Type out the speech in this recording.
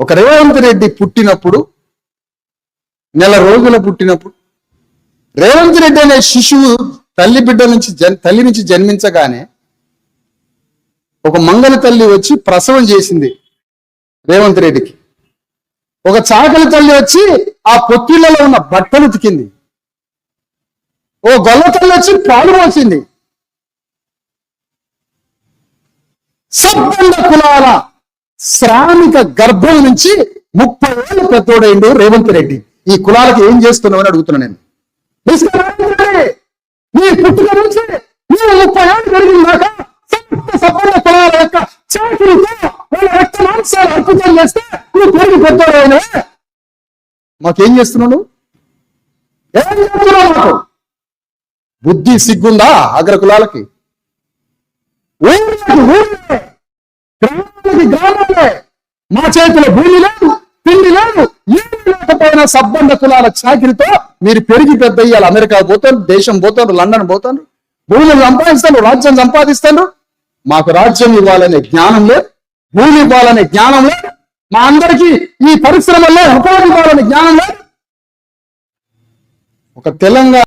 ఒక రేవంత్ రెడ్డి పుట్టినప్పుడు, నెల రోజుల పుట్టినప్పుడు, రేవంత్ రెడ్డి అనే శిశువు తల్లి నుంచి జన్మించగానే ఒక మంగళ తల్లి వచ్చి ప్రసవం చేసింది రేవంత్ రెడ్డికి. ఒక చాకలి తల్లి వచ్చి ఆ పొత్తిళ్లలో ఉన్న బట్టలు ఉతికింది. ఓ గొల్ల తల్లి వచ్చి పాలు పోసింది. సబ్బండ కులాల శ్రామిక గర్భం నుంచి 30 ఏళ్ళు పెద్దోడైండు రేవంత్ రెడ్డి. ఈ కులాలకు ఏం చేస్తున్నావు అని అడుగుతున్నా నేను. నీ పుట్టుక నుంచి నువ్వు 30 ఏళ్ళు పెరిగిందాక సబ్బండ కులాల యొక్క చాకిరితో వాళ్ళ రక్త మాంసాలు అర్పితం చేస్తే నువ్వు పెరిగి పెద్దోడైనవే. మాకేం చేస్తున్నావు? ఏం చేస్తున్నావు? మాకు బుద్ధి సిగ్గుందా? అగ్ర కులాలకి గ్రామాలే మా చేతిలో భూమి లేదు, పిండి లేదు, ఏమి లేకపోయినా సబ్బండ కులాల చాకిరితో మీరు పెరిగి పెద్ద అయ్యాలి. అమెరికా పోతారు, దేశం పోతారు, లండన్ పోతారు, భూములు సంపాదిస్తాను, రాజ్యం సంపాదిస్తాను. మాకు రాజ్యం ఇవ్వాలనే జ్ఞానం లేదు, భూమి ఇవ్వాలనే జ్ఞానం లేదు, మా అందరికీ ఈ పరిశ్రమల్లో ఉపాధి ఇవ్వాలనే జ్ఞానం లేదు. ఒక తెలంగాణ